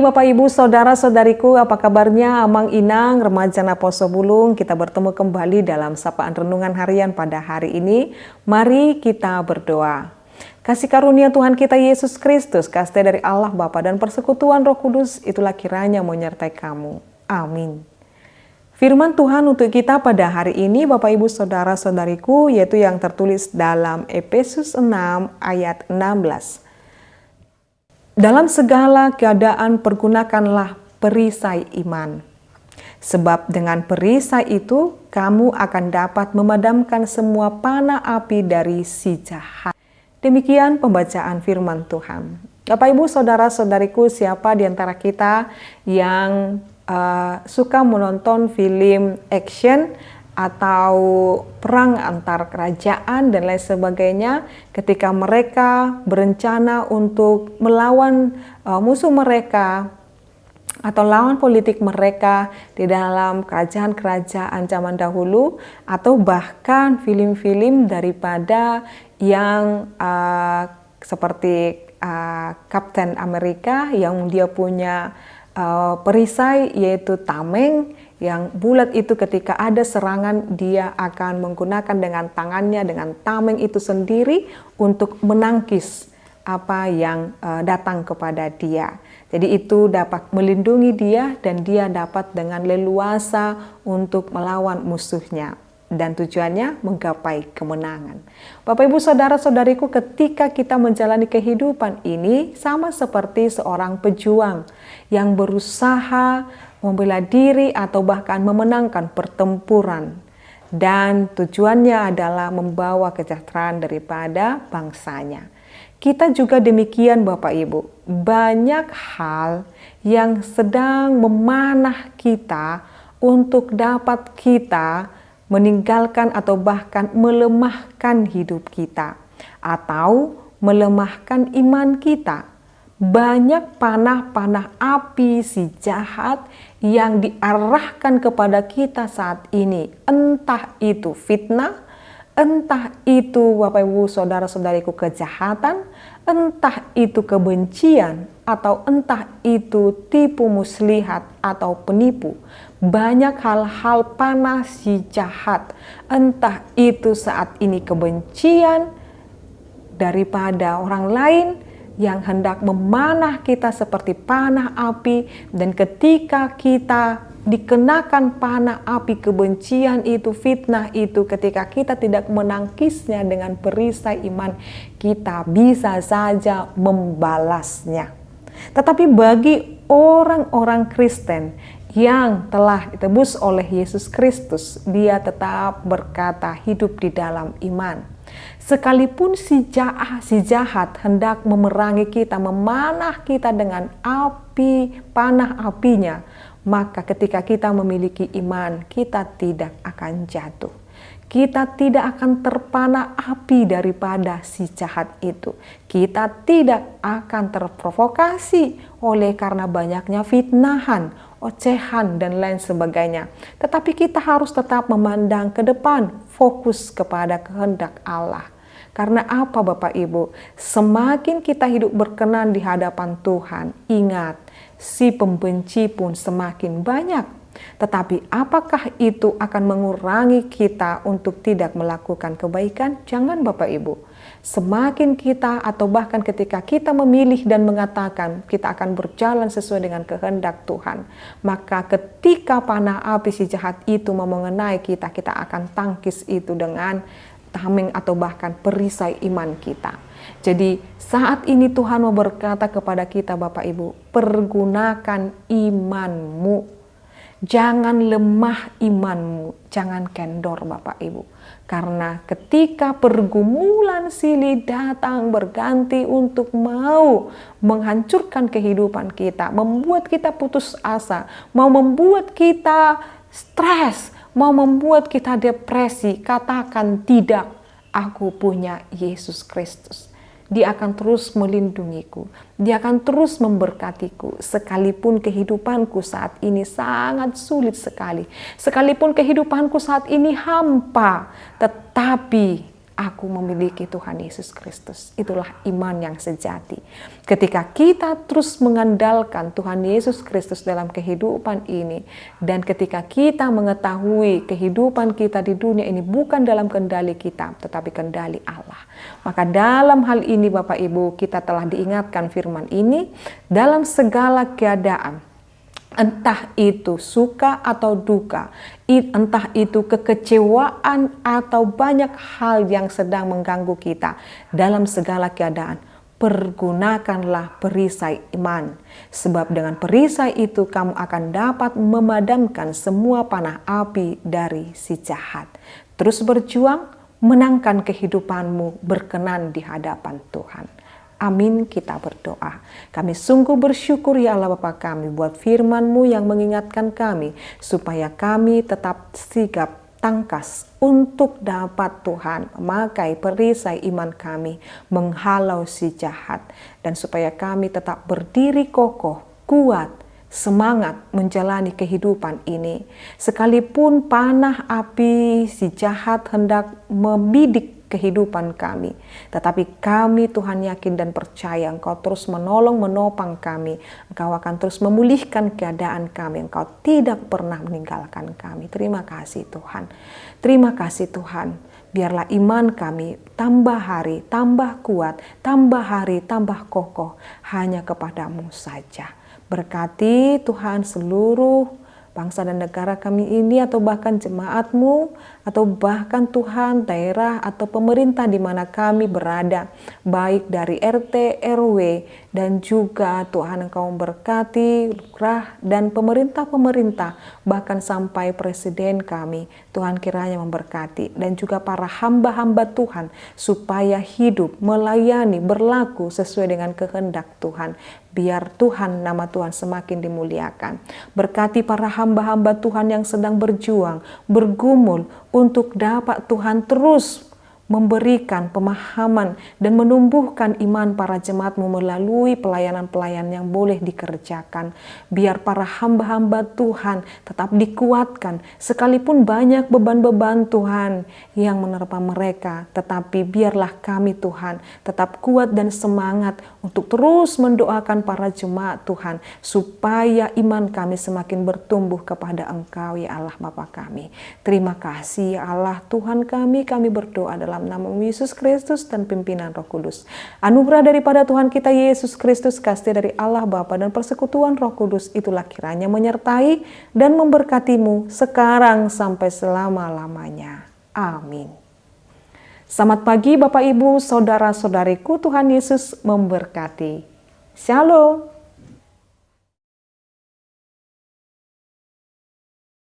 Bapak Ibu, Saudara-saudariku, apa kabarnya? Amang Inang, remaja Naposo Bulung, kita bertemu kembali dalam Sapaan Renungan Harian pada hari ini. Mari kita berdoa. Kasih karunia Tuhan kita Yesus Kristus, kasih dari Allah Bapa dan persekutuan Roh Kudus, itulah kiranya menyertai kamu. Amin. Firman Tuhan untuk kita pada hari ini, Bapak Ibu Saudara-saudariku, yaitu yang tertulis dalam Efesus 6 ayat 16. Dalam segala keadaan pergunakanlah perisai iman. Sebab dengan perisai itu kamu akan dapat memadamkan semua panah api dari si jahat. Demikian pembacaan firman Tuhan. Bapak Ibu Saudara-saudariku, siapa di antara kita yang suka menonton film action atau perang antar kerajaan dan lain sebagainya, ketika mereka berencana untuk melawan musuh mereka atau lawan politik mereka di dalam kerajaan-kerajaan zaman dahulu, atau bahkan film-film daripada yang seperti Captain America yang dia punya perisai yaitu tameng yang bulat itu, ketika ada serangan dia akan menggunakan dengan tangannya, dengan tameng itu sendiri untuk menangkis apa yang datang kepada dia. Jadi itu dapat melindungi dia dan dia dapat dengan leluasa untuk melawan musuhnya. Dan tujuannya menggapai kemenangan. Bapak Ibu Saudara-saudariku, ketika kita menjalani kehidupan ini sama seperti seorang pejuang yang berusaha membela diri atau bahkan memenangkan pertempuran. Dan tujuannya adalah membawa kesejahteraan daripada bangsanya. Kita juga demikian Bapak Ibu. Banyak hal yang sedang memanah kita untuk dapat kita meninggalkan atau bahkan melemahkan hidup kita atau melemahkan iman kita. Banyak panah-panah api si jahat yang diarahkan kepada kita saat ini. Entah itu fitnah, entah itu Bapak Ibu Saudara-saudariku kejahatan, entah itu kebencian, atau entah itu tipu muslihat atau penipu. Banyak hal-hal panas si jahat, entah itu saat ini kebencian daripada orang lain yang hendak memanah kita seperti panah api, dan ketika kita dikenakan panah api kebencian itu, fitnah itu, ketika kita tidak menangkisnya dengan perisai iman, kita bisa saja membalasnya. Tetapi bagi orang-orang Kristen yang telah ditebus oleh Yesus Kristus, dia tetap berkata hidup di dalam iman. Sekalipun si jahat hendak memerangi kita, memanah kita dengan api, panah apinya, maka ketika kita memiliki iman, kita tidak akan jatuh. Kita tidak akan terpana api daripada si jahat itu. Kita tidak akan terprovokasi oleh karena banyaknya fitnahan, ocehan, dan lain sebagainya. Tetapi kita harus tetap memandang ke depan, fokus kepada kehendak Allah. Karena apa Bapak Ibu? Semakin kita hidup berkenan di hadapan Tuhan, ingat, si pembenci pun semakin banyak. Tetapi apakah itu akan mengurangi kita untuk tidak melakukan kebaikan? Jangan Bapak Ibu. Semakin kita atau bahkan ketika kita memilih dan mengatakan kita akan berjalan sesuai dengan kehendak Tuhan, maka ketika panah api si jahat itu mau mengenai kita, kita akan tangkis itu dengan tameng atau bahkan perisai iman kita. Jadi saat ini Tuhan mau berkata kepada kita Bapak Ibu, pergunakan imanmu. Jangan lemah imanmu, jangan kendor Bapak Ibu. Karena ketika pergumulan silih datang berganti untuk mau menghancurkan kehidupan kita, membuat kita putus asa, mau membuat kita stres, mau membuat kita depresi, katakan tidak, aku punya Yesus Kristus. Dia akan terus melindungiku, dia akan terus memberkatiku, sekalipun kehidupanku saat ini sangat sulit sekali, sekalipun kehidupanku saat ini hampa, tetapi Aku memiliki Tuhan Yesus Kristus. Itulah iman yang sejati. Ketika kita terus mengandalkan Tuhan Yesus Kristus dalam kehidupan ini, dan ketika kita mengetahui kehidupan kita di dunia ini bukan dalam kendali kita, tetapi kendali Allah. Maka dalam hal ini Bapak Ibu, kita telah diingatkan firman ini dalam segala keadaan. Entah itu suka atau duka, entah itu kekecewaan atau banyak hal yang sedang mengganggu kita, dalam segala keadaan, pergunakanlah perisai iman. Sebab dengan perisai itu kamu akan dapat memadamkan semua panah api dari si jahat. Terus berjuang, menangkan kehidupanmu berkenan di hadapan Tuhan. Amin, kita berdoa. Kami sungguh bersyukur ya Allah Bapa kami buat firman-Mu yang mengingatkan kami supaya kami tetap sigap tangkas untuk dapat Tuhan memakai perisai iman kami menghalau si jahat, dan supaya kami tetap berdiri kokoh, kuat, semangat menjalani kehidupan ini. Sekalipun panah api si jahat hendak membidik kehidupan kami, tetapi kami Tuhan yakin dan percaya Engkau terus menolong, menopang kami. Engkau akan terus memulihkan keadaan kami. Engkau tidak pernah meninggalkan kami. Terima kasih Tuhan. Terima kasih Tuhan. Biarlah iman kami tambah hari, tambah kuat, tambah hari, tambah kokoh hanya kepadamu saja. Berkati Tuhan seluruh bangsa dan negara kami ini, atau bahkan jemaat-Mu, atau bahkan Tuhan daerah atau pemerintah di mana kami berada, baik dari RT, RW, dan juga Tuhan Engkau memberkati lurah dan pemerintah-pemerintah, bahkan sampai presiden kami. Tuhan kiranya memberkati, dan juga para hamba-hamba Tuhan, supaya hidup, melayani, berlaku sesuai dengan kehendak Tuhan. Biar Tuhan, nama Tuhan semakin dimuliakan. Berkati para hamba-hamba Tuhan yang sedang berjuang, bergumul untuk dapat Tuhan terus memberikan pemahaman dan menumbuhkan iman para jemaat-Mu melalui pelayanan-pelayanan yang boleh dikerjakan. Biar para hamba-hamba Tuhan tetap dikuatkan, sekalipun banyak beban-beban Tuhan yang menerpa mereka, tetapi biarlah kami Tuhan tetap kuat dan semangat untuk terus mendoakan para jemaat Tuhan, supaya iman kami semakin bertumbuh kepada Engkau ya Allah Bapa kami. Terima kasih ya Allah Tuhan kami berdoa dalam nama Yesus Kristus dan pimpinan Roh Kudus. Anugerah daripada Tuhan kita Yesus Kristus, kasih dari Allah Bapa dan persekutuan Roh Kudus itulah kiranya menyertai dan memberkatimu sekarang sampai selama-lamanya. Amin. Selamat pagi Bapak Ibu, saudara-saudariku, Tuhan Yesus memberkati. Shalom.